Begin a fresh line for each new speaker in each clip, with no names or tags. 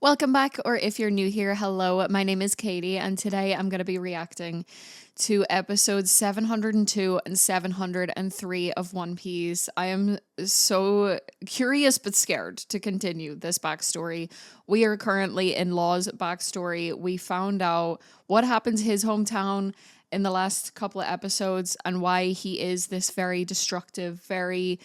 Welcome back, or if you're new here, hello, my name is Katie, and today I'm going to be reacting to episodes 702 and 703 of One Piece. I am so curious but scared to continue this backstory. We are currently in Law's backstory. We found out what happened to his hometown in the last couple of episodes and why he is this very destructive, very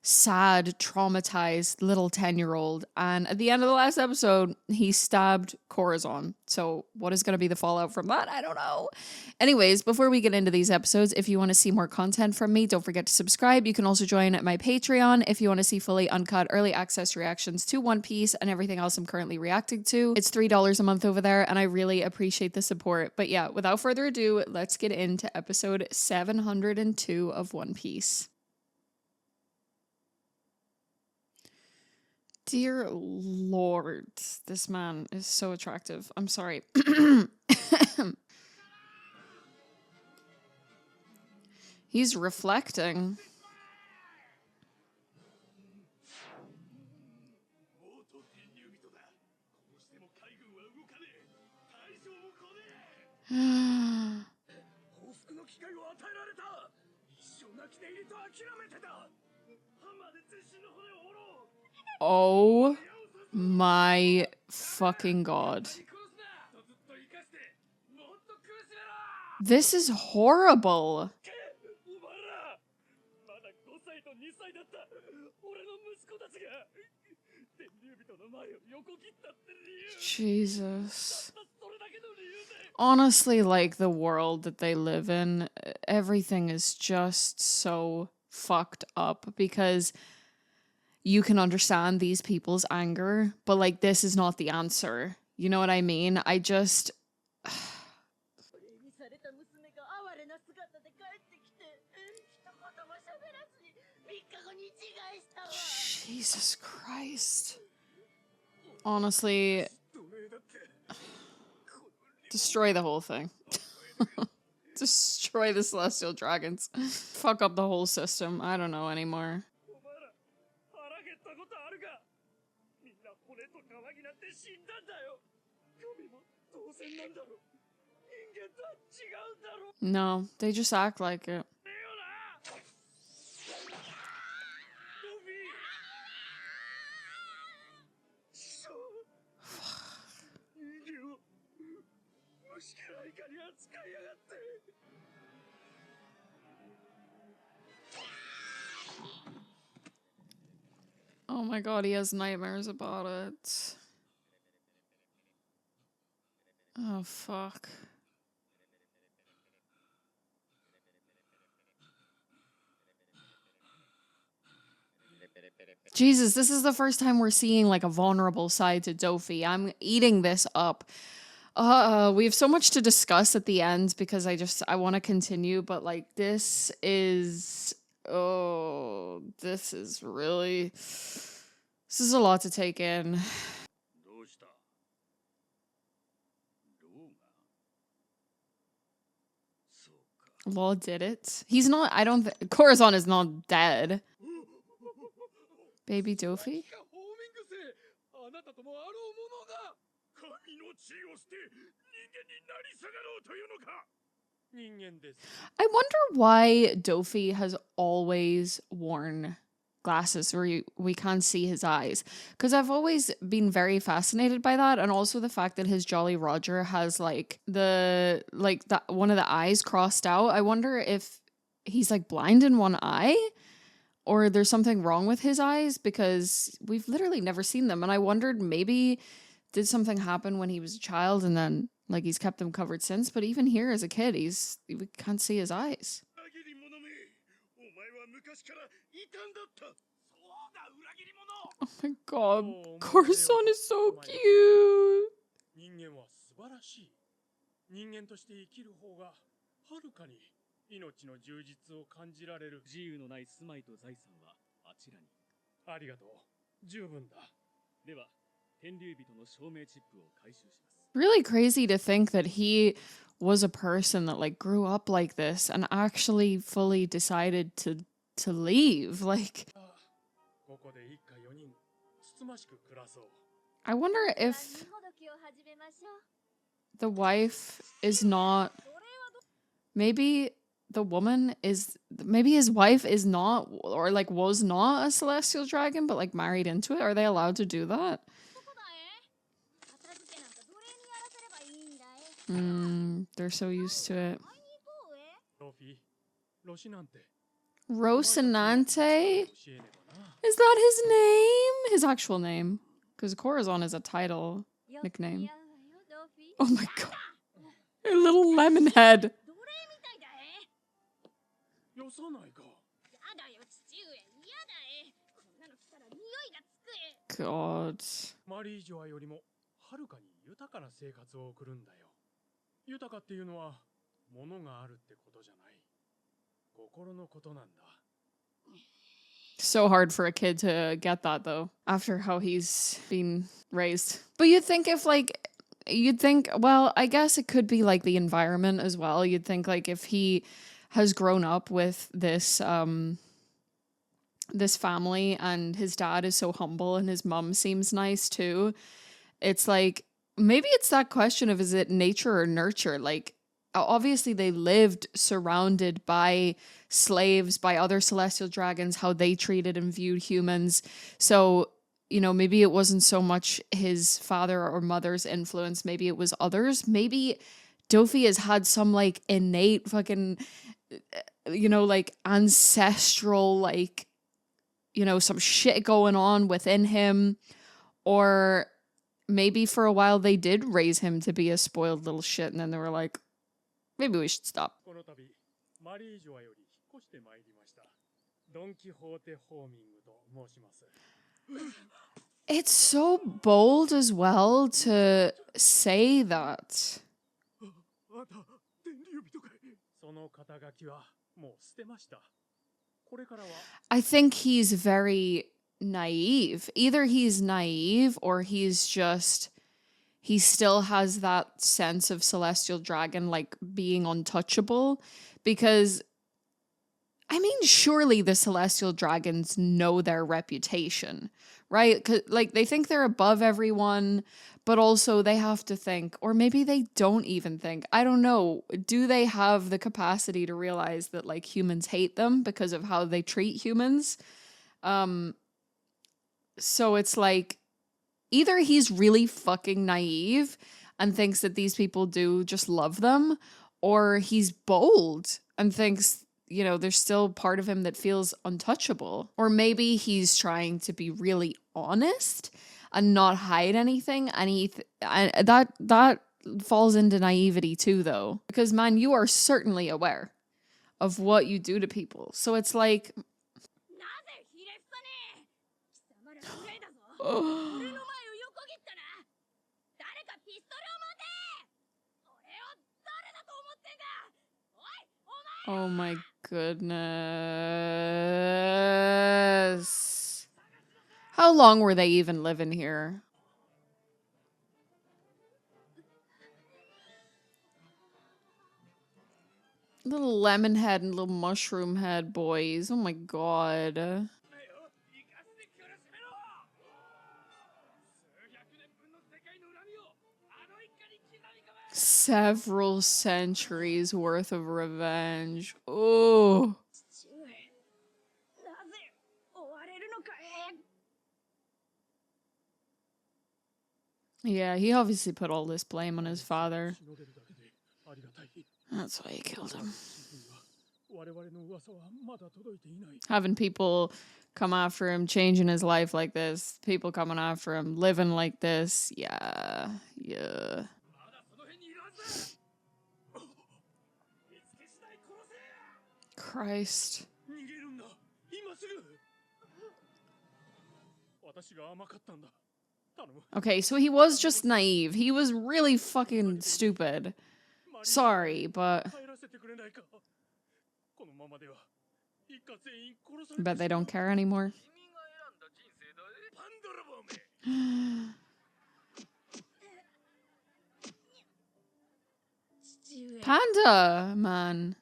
sad, traumatized little 10-year-old. And at the end of the last episode, he stabbed Corazon. So what is going to be the fallout from that? I don't know. Anyways, before we get into these episodes, if you want to see more content from me, don't forget to subscribe. You can also join my Patreon if you want to see fully uncut early access reactions to One Piece and everything else I'm currently reacting to. It's $3 a month over there, and I really appreciate the support. But yeah, without further ado, let's get into episode 702 of One Piece. Dear Lord, this man is so attractive. I'm sorry. He's reflecting. Oh my fucking god. This is horrible. Jesus. Honestly, like, the world that they live in, everything is just so fucked up because you can understand these people's anger, but like, this is not the answer. You know what I mean? I just... Jesus Christ. Honestly, destroy the whole thing. Destroy the Celestial Dragons. Fuck up the whole system. I don't know anymore. No, they just act like it. Oh my god, he has nightmares about it. Oh fuck. Jesus, this is the first time we're seeing like a vulnerable side to Doffy. I'm eating this up. We have so much to discuss at the end because I want to continue, but like, this is really, this is a lot to take in. Law did it. He's not, I don't think, Corazon is not dead. Baby Doffy? I wonder why Doffy has always worn glasses where we can't see his eyes, because I've always been very fascinated by that, and also the fact that his Jolly Roger has like one of the eyes crossed out. I wonder if he's like blind in one eye, or there's something wrong with his eyes, because we've literally never seen them, and I wondered maybe did something happen when he was a child and then like he's kept them covered since. But even here as a kid, we can't see his eyes. Oh my god, Corazon is so cute. Really crazy to think that he was a person that like grew up like this and actually fully decided to leave. Like, I wonder if the wife is not... Maybe the woman is... Maybe his wife is not, or like was not a celestial dragon, but like married into it. Are they allowed to do that? They're so used to it. Rocinante? Is that his name? His actual name? Because Corazon is a title nickname. Oh my god. A little lemon head. God. So hard for a kid to get that though, after how he's been raised. But you'd think if like, well, I guess it could be like the environment as well. You'd think like if he has grown up with this, this family and his dad is so humble and his mom seems nice too. It's like, maybe it's that question of, is it nature or nurture? Like, obviously they lived surrounded by slaves, by other celestial dragons, how they treated and viewed humans. So, you know, maybe it wasn't so much his father or mother's influence. Maybe it was others. Maybe Doffy has had some like innate fucking, you know, like ancestral, like, you know, some shit going on within him. Or maybe for a while they did raise him to be a spoiled little shit and then they were like, maybe we should stop. It's so bold as well to say that. I think he's very naive. Either he's naive or he's just... he still has that sense of celestial dragon, like, being untouchable. Because, I mean, surely the celestial dragons know their reputation, right? 'Cause, like, they think they're above everyone, but also they have to think, or maybe they don't even think. I don't know. Do they have the capacity to realize that, like, humans hate them because of how they treat humans? So it's like, either he's really fucking naive and thinks that these people do just love them, or he's bold and thinks, you know, there's still part of him that feels untouchable. Or maybe he's trying to be really honest and not hide anything. And that falls into naivety too, though. Because, man, you are certainly aware of what you do to people. So it's like... Oh my goodness. How long were they even living here? Little lemon head and little mushroom head boys. Oh my god. Several centuries worth of revenge. Oh. Yeah, he obviously put all this blame on his father. That's why he killed him. Having people come after him, changing his life like this, people coming after him, living like this. Yeah. Christ. Okay, so he was just naive. He was really fucking stupid. Sorry, but... I bet they don't care anymore. Panda, man.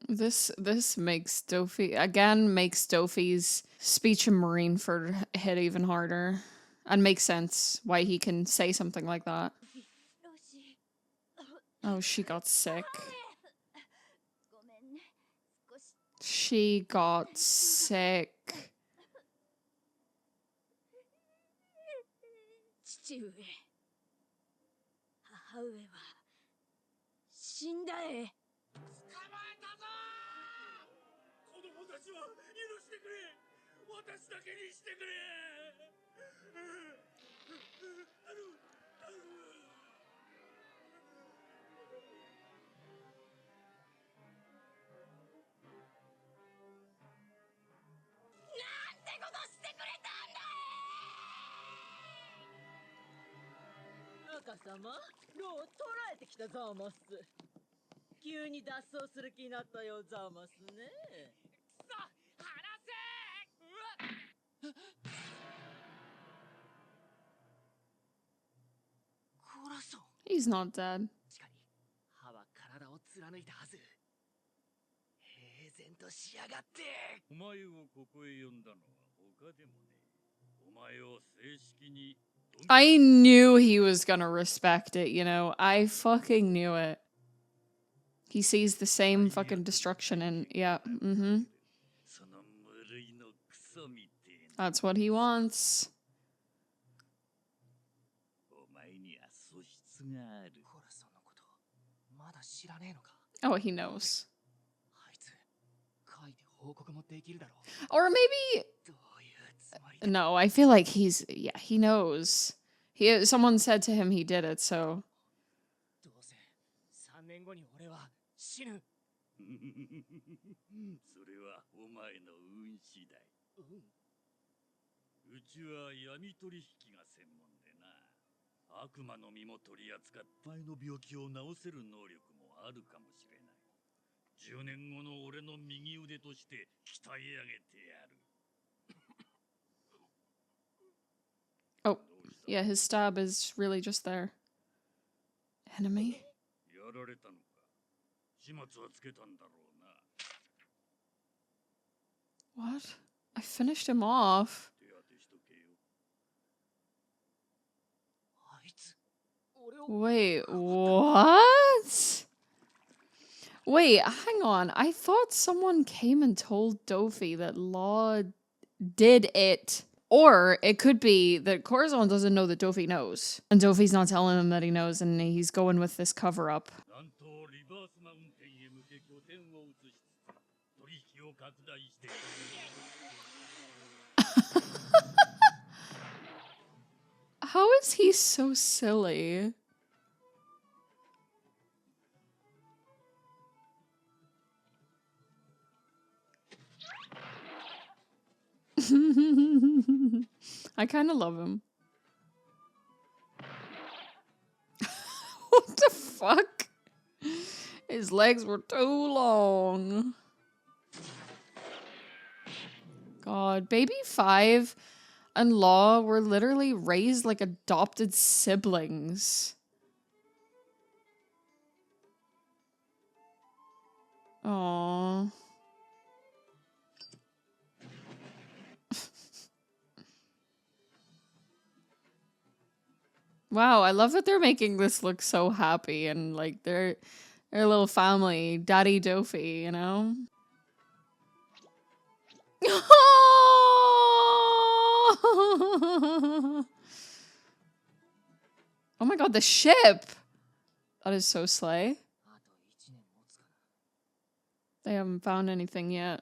This makes Doffy's speech in Marineford hit even harder. And makes sense why he can say something like that. Oh, she got sick. She got sick. He's not dead. I knew he was gonna respect it, you know? I fucking knew it. He sees the same fucking destruction and yeah, That's what he wants. Oh, he knows. Or maybe... No, I feel like he's... Yeah, he knows. Someone said to him he did it, so... Oh, yeah, his stab is really just there. Enemy? What? I finished him off. Wait, what? Wait, hang on. I thought someone came and told Doffy that Law did it. Or it could be that Corazon doesn't know that Doffy knows. And Doffy's not telling him that he knows and he's going with this cover-up. How is he so silly? I kind of love him. What the fuck? His legs were too long. God, Baby 5 and Law were literally raised like adopted siblings. Aww. Wow, I love that they're making this look so happy and like they're a little family, Daddy Doffy, you know? Oh my god, the ship! That is so slay. They haven't found anything yet.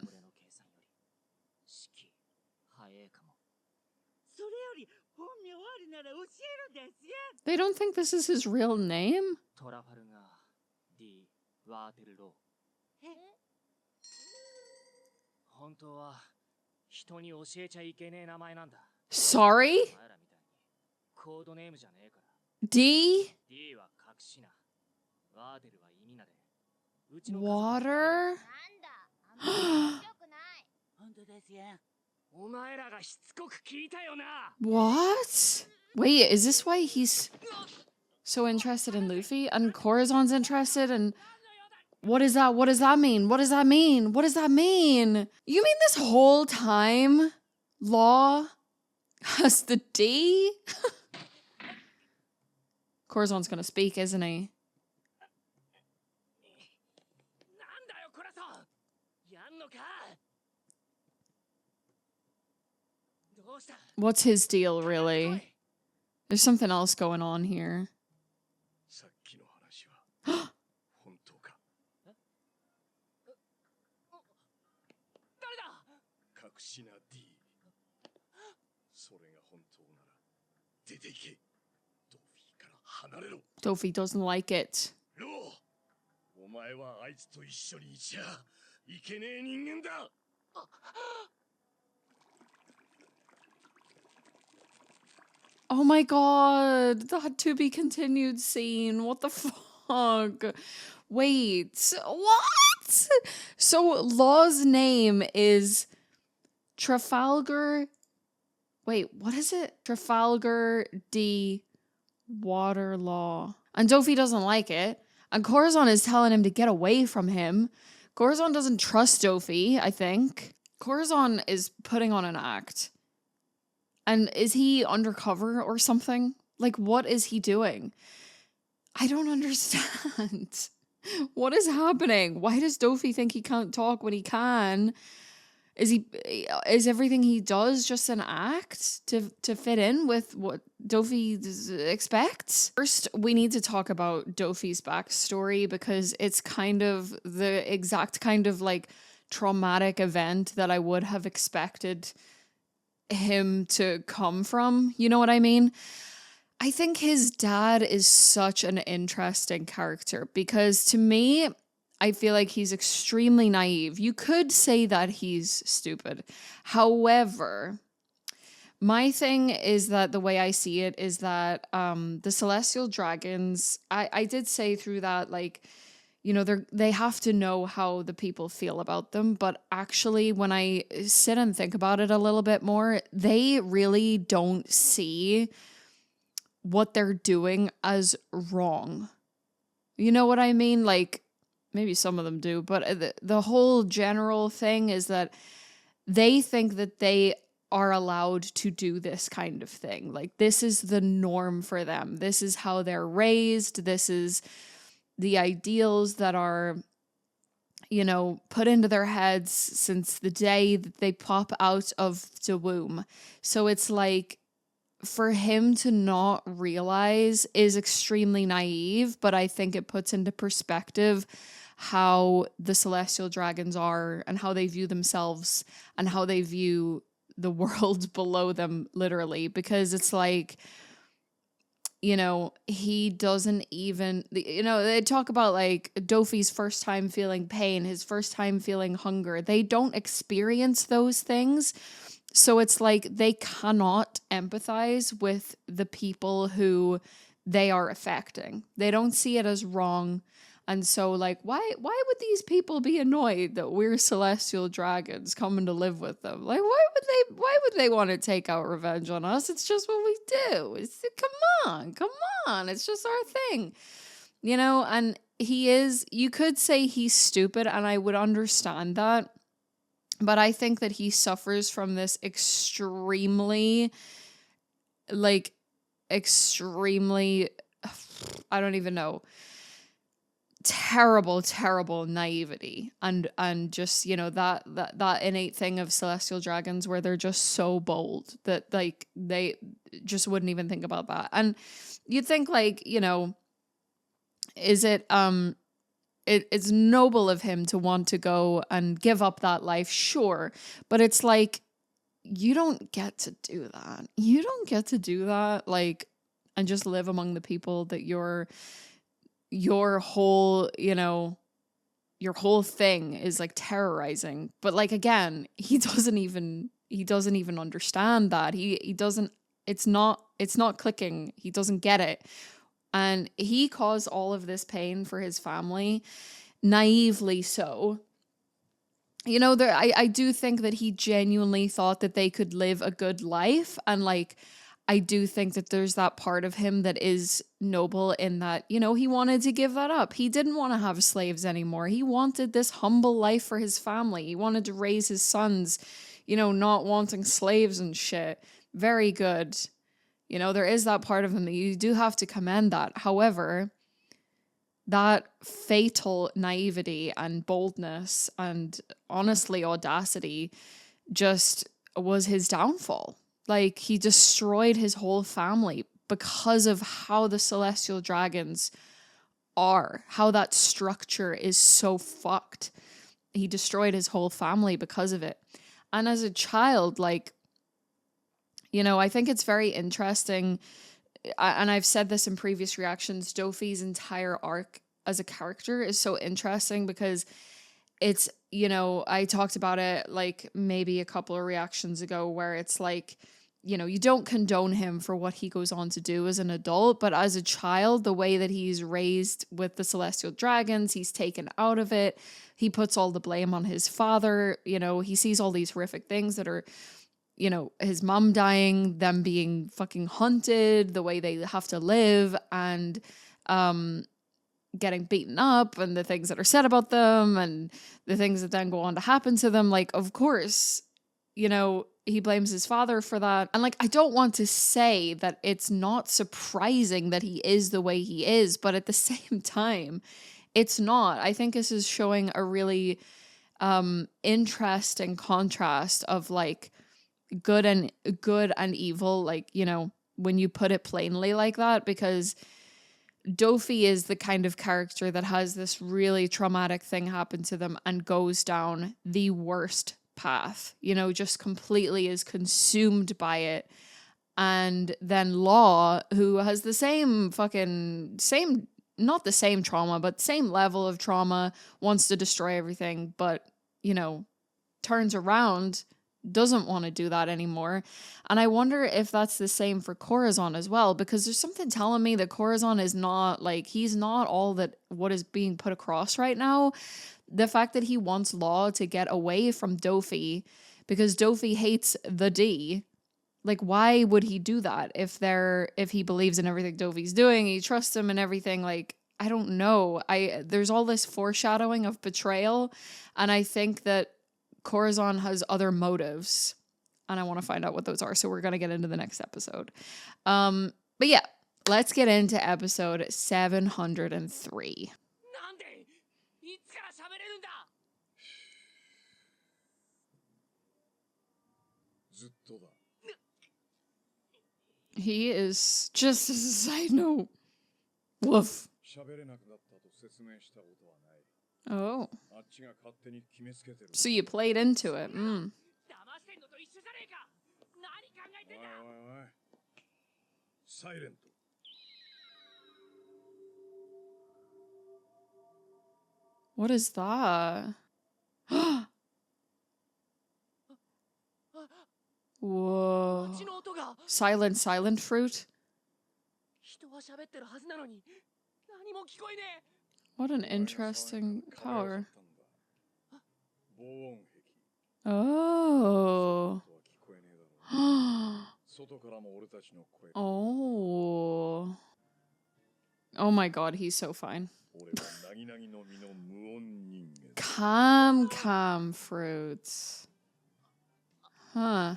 They don't think this is his real name? Sorry? D? Water? What? Wait, is this why he's so interested in Luffy? And Corazon's interested in... What is that? What does that mean? What does that mean? What does that mean? You mean this whole time Law has the D? Corazon's gonna speak, isn't he? What's his deal, really? There's something else going on here. Doffy doesn't like it. Oh my god, that to be continued scene. What the fuck? Wait, what? So Law's name is Trafalgar. Wait, what is it? Trafalgar D. Waterlaw. And Doffy doesn't like it. And Corazon is telling him to get away from him. Corazon doesn't trust Doffy, I think. Corazon is putting on an act. And is he undercover or something? Like, what is he doing? I don't understand. What is happening? Why does Doffy think he can't talk when he can? Is everything he does just an act to fit in with what Doffy expects? First, we need to talk about Doffy's backstory because it's kind of the exact kind of like traumatic event that I would have expected him to come from. You know what I mean? I think his dad is such an interesting character because to me, I feel like he's extremely naive. You could say that he's stupid. However, my thing is that the way I see it is that the celestial dragons, I did say through that, like, you know, they have to know how the people feel about them. But actually, when I sit and think about it a little bit more, they really don't see what they're doing as wrong. You know what I mean? Like, maybe some of them do, but the whole general thing is that they think that they are allowed to do this kind of thing. Like, this is the norm for them. This is how they're raised. This is the ideals that are, you know, put into their heads since the day that they pop out of the womb. So it's like, for him to not realize is extremely naive, but I think it puts into perspective how the celestial dragons are and how they view themselves and how they view the world below them, literally, because it's like, you know, he doesn't even, you know, they talk about like Doffy's first time feeling pain, his first time feeling hunger. They don't experience those things. So it's like they cannot empathize with the people who they are affecting. They don't see it as wrong. And so, like, why would these people be annoyed that we're celestial dragons coming to live with them? Like, why would they want to take out revenge on us? It's just what we do. Come on. It's just our thing. You know, and you could say he's stupid, and I would understand that. But I think that he suffers from this extremely, I don't even know, terrible naivety and just, you know, that innate thing of celestial dragons where they're just so bold that like they just wouldn't even think about that. And you'd think, like, you know, is it it's noble of him to want to go and give up that life, sure, but it's like, you don't get to do that. You don't get to do that, like, and just live among the people that your whole, you know, your whole thing is like terrorizing. But like, again, he doesn't even understand that. He doesn't, it's not clicking. He doesn't get it. And he caused all of this pain for his family, naively so. You know, I do think that he genuinely thought that they could live a good life. And like, I do think that there's that part of him that is noble in that, you know, he wanted to give that up. He didn't want to have slaves anymore. He wanted this humble life for his family. He wanted to raise his sons, you know, not wanting slaves and shit. Very good. You know, there is that part of him that you do have to commend that. However, that fatal naivety and boldness and honestly audacity just was his downfall. Like, he destroyed his whole family because of how the celestial dragons are, how that structure is so fucked. He destroyed his whole family because of it. And as a child, like, you know, I think it's very interesting, and I've said this in previous reactions, Doffy's entire arc as a character is so interesting because it's, you know, I talked about it like maybe a couple of reactions ago where it's like, you know, you don't condone him for what he goes on to do as an adult, but as a child, the way that he's raised with the celestial dragons, he's taken out of it. He puts all the blame on his father. You know, he sees all these horrific things that are, you know, his mom dying, them being fucking hunted, the way they have to live, and getting beaten up, and the things that are said about them, and the things that then go on to happen to them. Like, of course, you know, he blames his father for that. And like, I don't want to say that it's not surprising that he is the way he is, but at the same time, it's not. I think this is showing a really interesting contrast of like good and evil, like, you know, when you put it plainly like that, because Doffy is the kind of character that has this really traumatic thing happen to them and goes down the worst path, you know, just completely is consumed by it. And then Law, who has the same not the same trauma, but same level of trauma, wants to destroy everything, but, you know, turns around, doesn't want to do that anymore. And I wonder if that's the same for Corazon as well, because there's something telling me that Corazon is not, like, he's not all that what is being put across right now. The fact that he wants Law to get away from Doffy because Doffy hates the D. Like, why would he do that if he believes in everything Doffy's doing, he trusts him and everything? Like, I don't know. There's all this foreshadowing of betrayal, and I think that Corazon has other motives, and I want to find out what those are. So we're going to get into the next episode. But yeah, let's get into episode 703. He is, just as a side note, woof. Oh. So you played into it. What is that? Whoa. Silent fruit? What an interesting power. Oh. Oh. Oh my god, he's so fine. Calm fruits. Huh.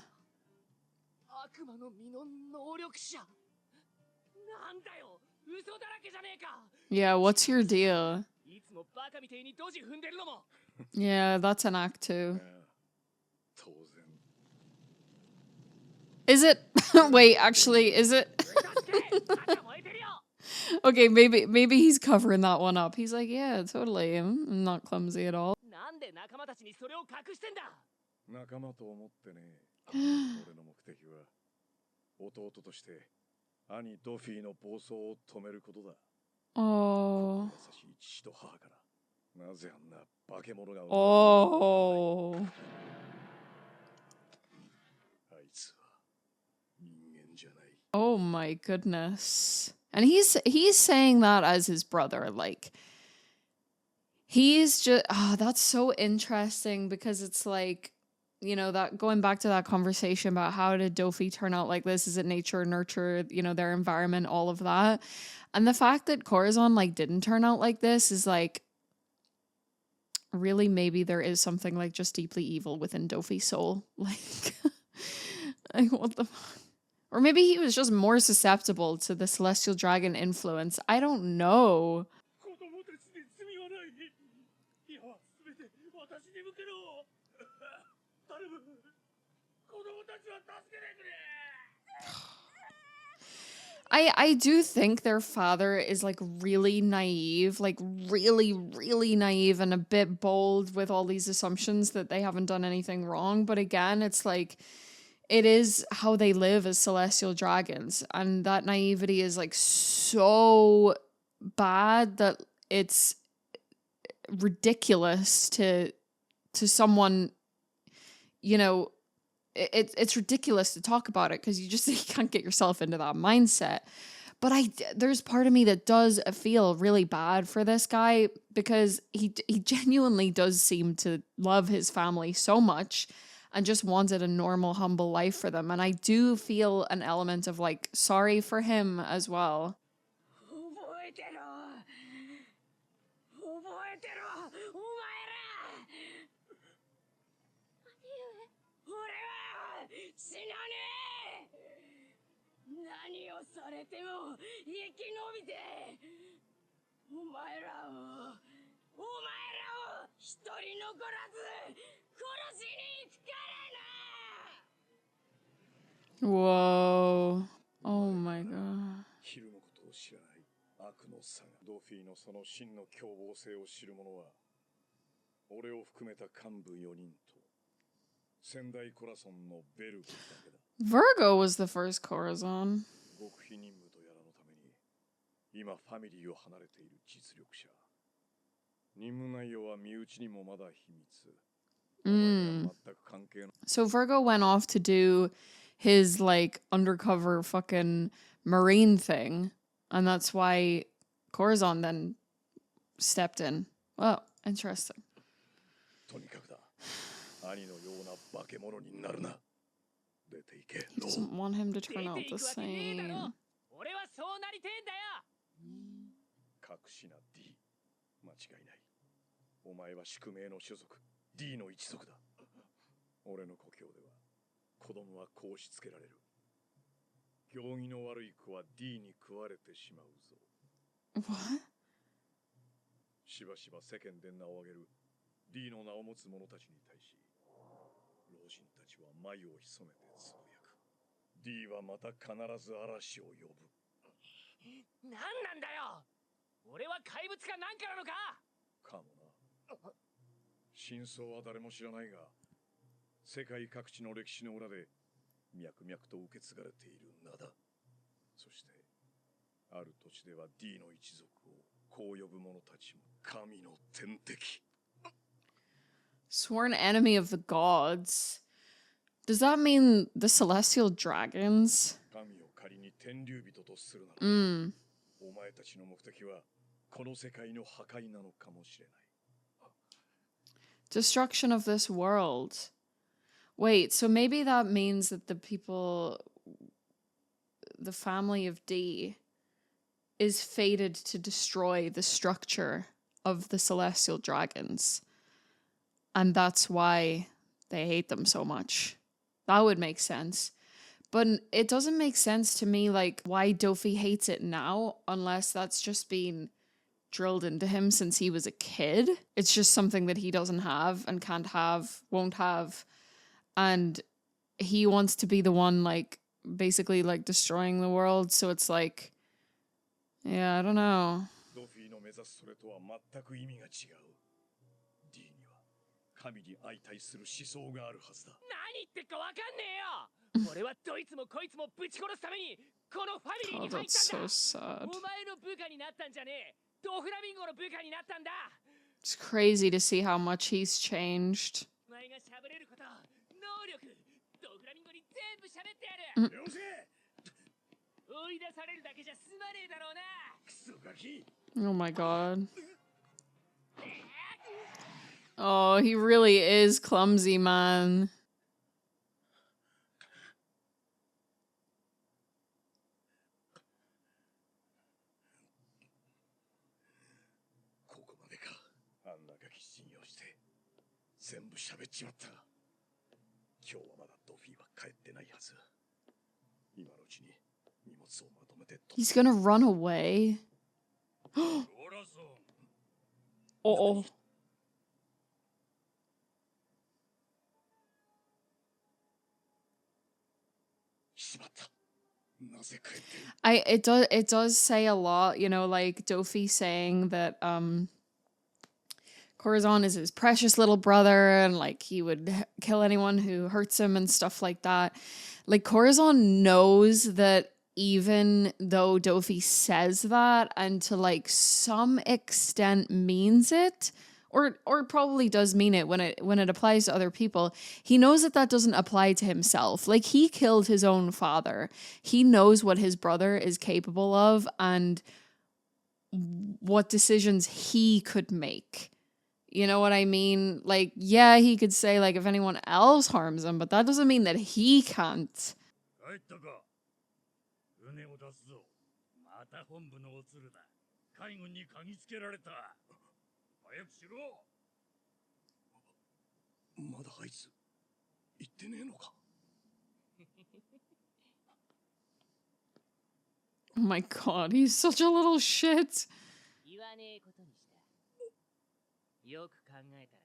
Yeah, what's your deal? Yeah, that's an act too. Is it? Wait, actually, is it? Okay, maybe he's covering that one up. He's like, yeah, totally. I'm not clumsy at all. Oh. Oh. Oh my goodness. And he's saying that as his brother, like, he's just, that's so interesting, because it's like, you know, that going back to that conversation about how did Doffy turn out like this? Is it nature, nurture, you know, their environment, all of that? And the fact that Corazon like didn't turn out like this is like, really, maybe there is something like just deeply evil within Doffy's soul. Like what the fuck? Or maybe he was just more susceptible to the celestial dragon influence. I don't know. I do think their father is like really naive, like really, really naive and a bit bold with all these assumptions that they haven't done anything wrong. But again, it's like, it is how they live as celestial dragons. And that naivety is like so bad that it's ridiculous to someone, you know, it's ridiculous to talk about it because you just you can't get yourself into that mindset. But there's part of me that does feel really bad for this guy because he genuinely does seem to love his family so much and just wanted a normal, humble life for them. And I do feel an element of like sorry for him as well. Whoa. Oh my god.
悪の差がドフィーのその真の凶暴性を知る者は俺を含めた幹部4人と仙台コラソンのベルだけだ。
Virgo was the first Corazon.
極秘任務とやらのために今ファミリーを離れている実力者。任務内容は身内にもまだ秘密。
So Virgo went off to do his like undercover fucking marine thing. And that's why Corazon then stepped in. Oh, interesting. He doesn't want him to turn out the same. What?
しばしば世間で名を挙げる D の名を持つ者たちに対し老人たちは眉を潜めてつぶやく D はまた必ず嵐を呼ぶ何なんだよ俺は怪物かなんかなのかかもな真相は誰も知らないが世界各地の歴史の裏で脈々と受け継がれている名だそしてある土地では D の一族をこう呼ぶ者たちも神の天敵
Sworn enemy of the gods. Does that mean the celestial dragons?
神を仮に天竜人とするなら、お前たちの目的はこの世界の破壊なのかもしれない
Destruction of this world. Wait, so maybe that means that the people, the family of D, is fated to destroy the structure of the celestial dragons. And that's why they hate them so much. That would make sense. But it doesn't make sense to me, like, why Doffy hates it now, unless that's just been drilled into him since he was a kid. It's just something that he doesn't have and can't have, won't have. And he wants to be the one, like, basically, like, destroying the world. So it's like, yeah, I don't know.
Doffy の目指すそれとは全く意味が違う D には神に相対する思想があるはずだ何言ってかわかんねえよ俺はどいつもこいつもぶち殺すためにこのファミリーに入ったんだ
so sad.
お前の部下になったんじゃねえドフラミンゴの部下になったんだ
It's crazy to see how much he's changed.
お前が喋れること能力ドフラミンゴに全部喋ってやるよせ
Oh my god. Oh, he really is clumsy, man.
今日はまだドフィーは帰ってないはず。今のうちに荷物をまとめて。
He's gonna run away.
Corazon.
Oh. It does say a lot, you know, like Doffy saying that Corazon is his precious little brother and like he would kill anyone who hurts him and stuff like that. Like Corazon knows that even though Doffy says that and to like some extent means it, or probably does mean it when it applies to other people, he knows that that doesn't apply to himself. Like he killed his own father. He knows what his brother is capable of and what decisions he could make. You know what I mean? Like, yeah, he could say like if anyone else harms him, but that doesn't mean that he can't. Oh my god, he's such a little shit.
よく考えたら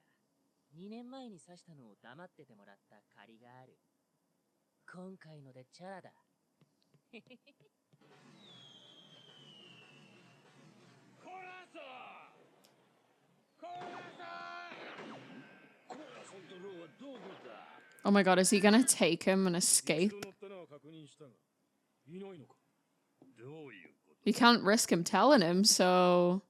2年前に刺したのを黙っててもらった借りがある。今回のでチャラだ。
Oh my god, is he gonna take him and escape? You can't risk him telling him, so...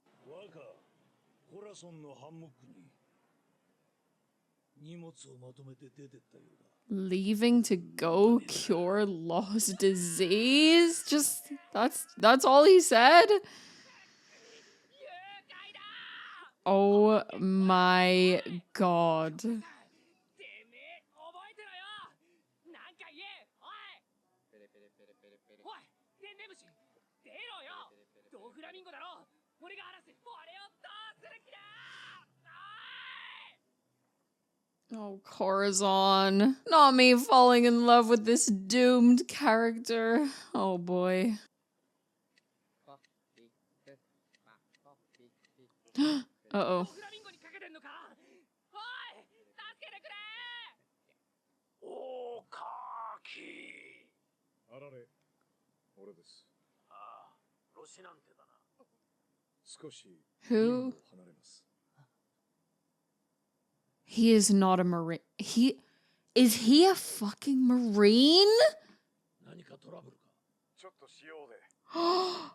Leaving to go cure lost disease? Just that's all he said? Oh my god. Oh, Corazon. Not me falling in love with this doomed character. Oh boy. Uh-oh. Who? He is not a marine. Is he a fucking marine? Oh.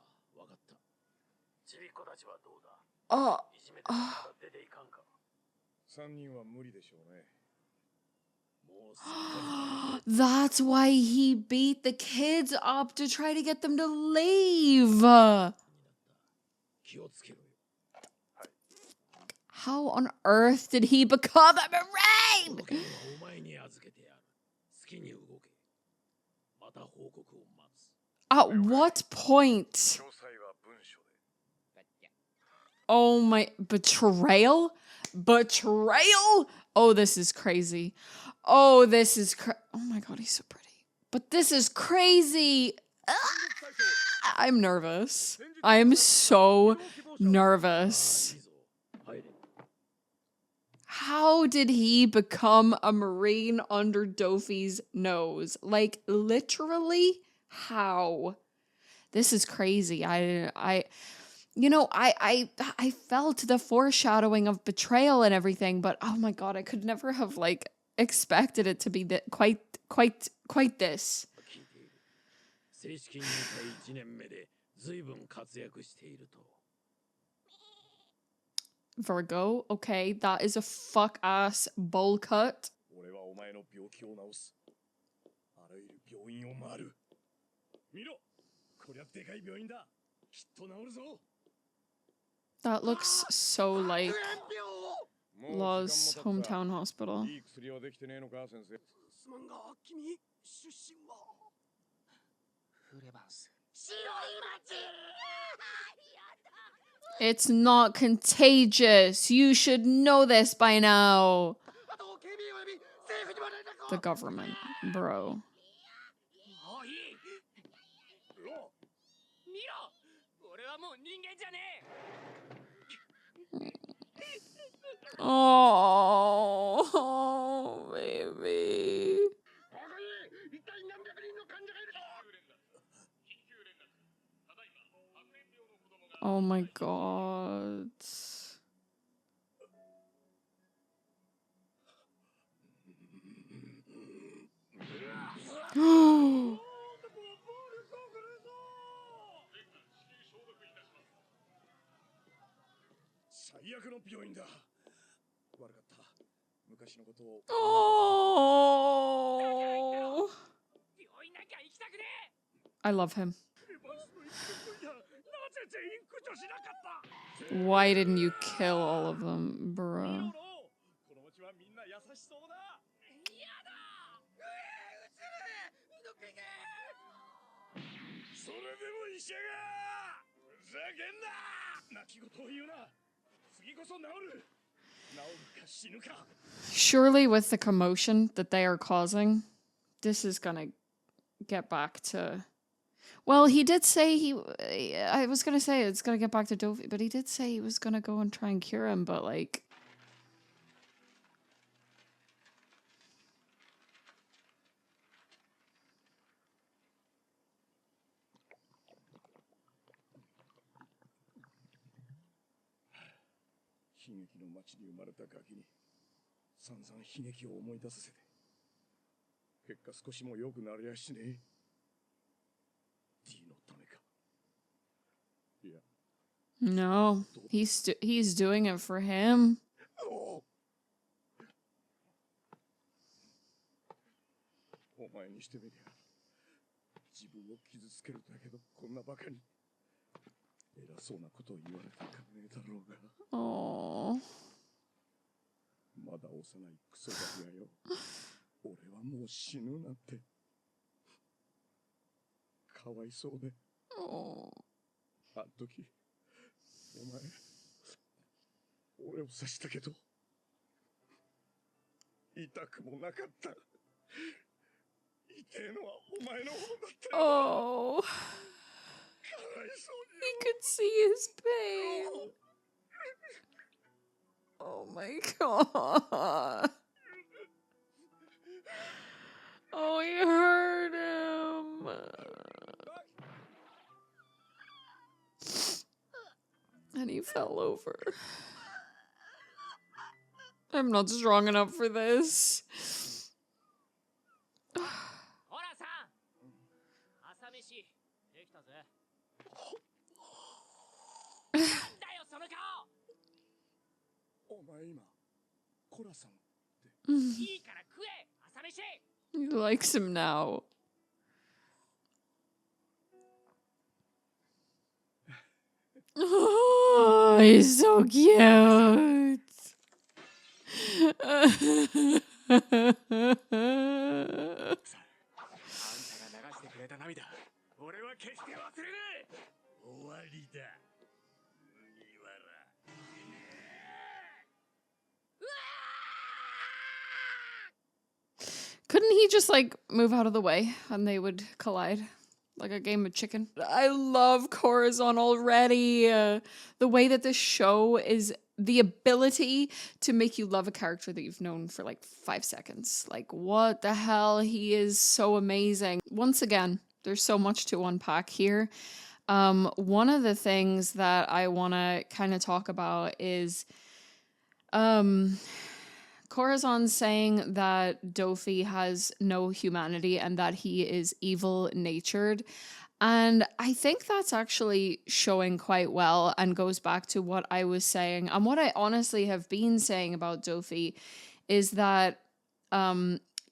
That's why he beat the kids up to try to get them to leave. How on earth did he become a marine? At what point? Oh my, betrayal? Betrayal? Oh, this is crazy. Oh, this is oh my god, he's so pretty. But this is crazy. I'm nervous. I'm so nervous. How did he become a marine under Doffy's nose? Like, literally, how? This is crazy. I felt the foreshadowing of betrayal and everything, but oh my god, I could never have like expected it to be quite this. Virgo, okay, that is a fuck ass bowl cut. That looks so like Law's hometown hospital. It's not contagious. You should know this by now. The government, bro.
もういい。見ろ。俺はもう人間じゃねえ。
Oh, baby. Oh my god. Oh.
最悪の病院だ。悪かった。昔のことを。
Oh. I love him. Why didn't you kill all of them, bro? Surely with the commotion that they are causing, this is gonna get back to... Well, he did say I was gonna say it's gonna get back to Doffy, but he did say he was gonna go and try and cure him, but like... No, he's doing it for him. Oh.
まだ幼いクソガキがよ。俺はもう死ぬなんて。かわいそうで。あん時、お前、俺を刺したけど、痛くもなかった。痛えのはお前の方だった。
Oh.
かわいそうに。
He could see his pain. Oh my god. Oh, he hurt him. And he fell over. I'm not strong enough for this.
Corazon! 朝飯できたぜ。なんだよその顔。
お前今、コラさんって。
いいから食え、朝飯。
He likes him now. Oh, he's so cute.
あんたが流してくれた涙、俺は決して忘れない。終わりだ。麦わら。
Couldn't he just like move out of the way and they would collide like a game of chicken? I love Corazon already. The way that this show is the ability to make you love a character that you've known for like 5 seconds. Like, what the hell? He is so amazing. Once again, there's so much to unpack here. One of the things that I want to kind of talk about is Corazon saying that Doffy has no humanity and that he is evil-natured. And I think that's actually showing quite well and goes back to what I was saying. And what I honestly have been saying about Doffy is that,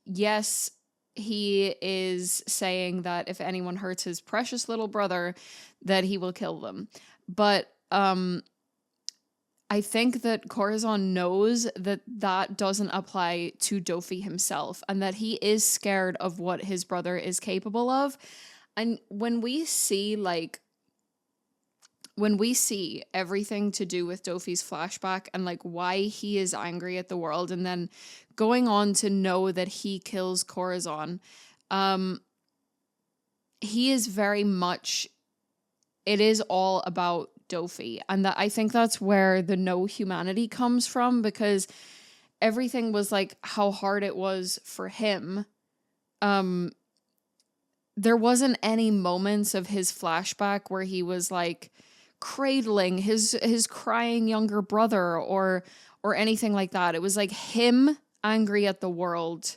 yes, he is saying that if anyone hurts his precious little brother, that he will kill them. But I think that Corazon knows that that doesn't apply to Doffy himself and that he is scared of what his brother is capable of. And when we see, like, when we see everything to do with Doffy's flashback and like why he is angry at the world, and then going on to know that he kills Corazon, he is very much, it is all about Doffy. And that, I think that's where the no humanity comes from, because everything was like how hard it was for him. There wasn't any moments of his flashback where he was like cradling his crying younger brother or anything like that. It was like him angry at the world,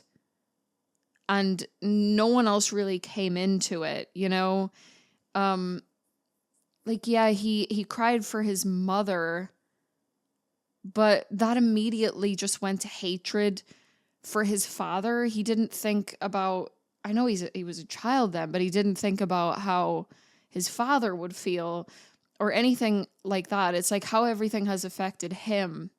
and no one else really came into it, you know? Like, yeah, he cried for his mother, but that immediately just went to hatred for his father. He didn't think about, I know he was a child then, but he didn't think about how his father would feel or anything like that. It's like how everything has affected him,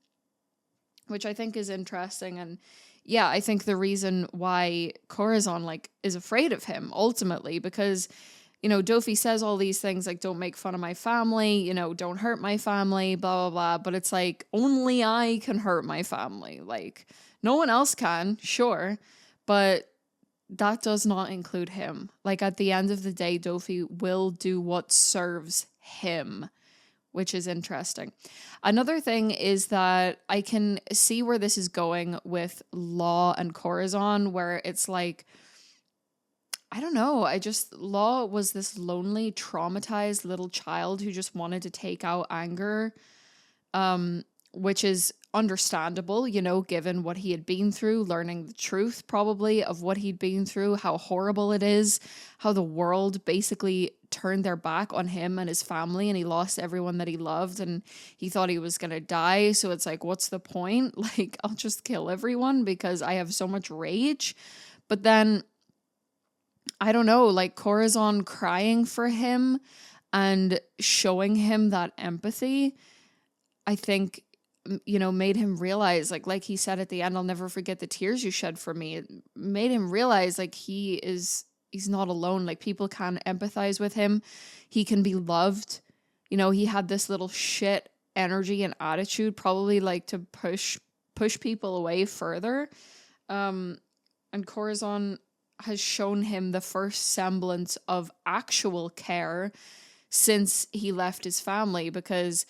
which I think is interesting. And yeah, I think the reason why Corazon like is afraid of him ultimately, because, you know, Doffy says all these things like, don't make fun of my family, you know, don't hurt my family, blah, blah, blah. But it's like, only I can hurt my family. Like, no one else can, sure. But that does not include him. Like, at the end of the day, Doffy will do what serves him, which is interesting. Another thing is that I can see where this is going with Law and Corazon, where it's like, I don't know, Law was this lonely, traumatized little child who just wanted to take out anger, which is understandable, you know, given what he had been through, learning the truth probably of what he'd been through, how horrible it is, how the world basically turned their back on him and his family, and he lost everyone that he loved, and he thought he was gonna die. So it's like, what's the point? Like, I'll just kill everyone because I have so much rage. But then, I don't know, like Corazon crying for him and showing him that empathy, I think, you know, made him realize, like he said at the end, I'll never forget the tears you shed for me. It made him realize like he's not alone. Like, people can empathize with him. He can be loved. You know, he had this little shit energy and attitude, probably like to push people away further. And Corazon has shown him the first semblance of actual care since he left his family, because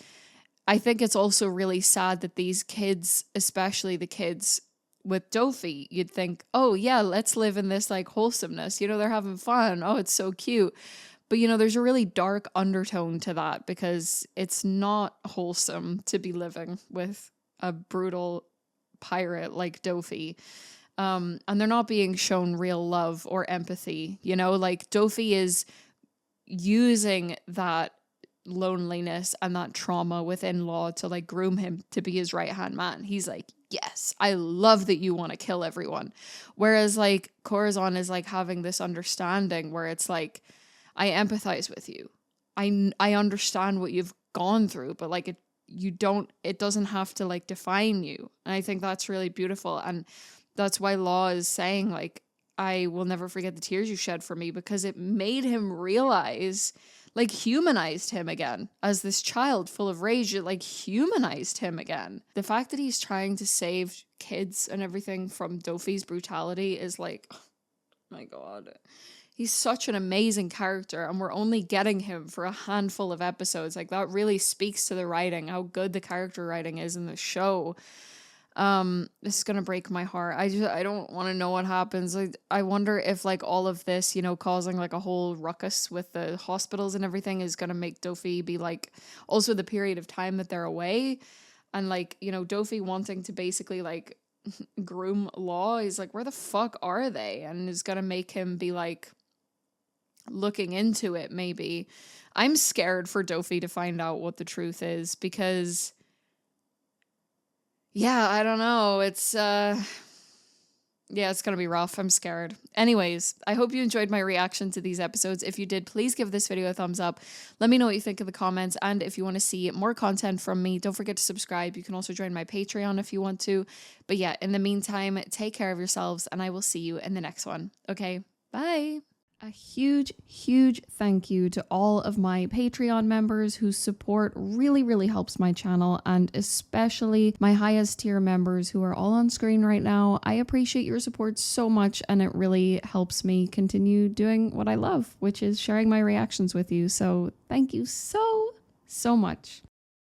I think it's also really sad that these kids, especially the kids with Doffy, you'd think, oh yeah, let's live in this like wholesomeness, you know, they're having fun, oh, it's so cute. But, you know, there's a really dark undertone to that, because it's not wholesome to be living with a brutal pirate like Doffy. And they're not being shown real love or empathy, you know, like Doffy is using that loneliness and that trauma within Law to like groom him to be his right-hand man. He's like, yes, I love that you want to kill everyone. Whereas like Corazon is like having this understanding where it's like, I empathize with you. I understand what you've gone through, but like it doesn't have to like define you. And I think that's really beautiful. And that's why Law is saying like, I will never forget the tears you shed for me, because it made him realize, like humanized him again as this child full of rage. It like humanized him again. The fact that he's trying to save kids and everything from Doffy's brutality is like, oh my God. He's such an amazing character, and we're only getting him for a handful of episodes. Like, that really speaks to the writing, how good the character writing is in the show. This is gonna break my heart. I don't want to know what happens. I wonder if like all of this, you know, causing like a whole ruckus with the hospitals and everything is gonna make Doffy be like, also the period of time that they're away, and like, you know, Doffy wanting to basically like groom Law. He's like, where the fuck are they? And is gonna make him be like looking into it. Maybe I'm scared for Doffy to find out what the truth is, because yeah, I don't know. It's it's gonna be rough. I'm scared. Anyways, I hope you enjoyed my reaction to these episodes. If you did, please give this video a thumbs up. Let me know what you think in the comments. And if you want to see more content from me, don't forget to subscribe. You can also join my Patreon if you want to. But yeah, in the meantime, take care of yourselves, and I will see you in the next one. Okay, bye. A huge, huge thank you to all of my Patreon members whose support really, really helps my channel, and especially my highest tier members who are all on screen right now. I appreciate your support so much, and it really helps me continue doing what I love, which is sharing my reactions with you. So thank you so much.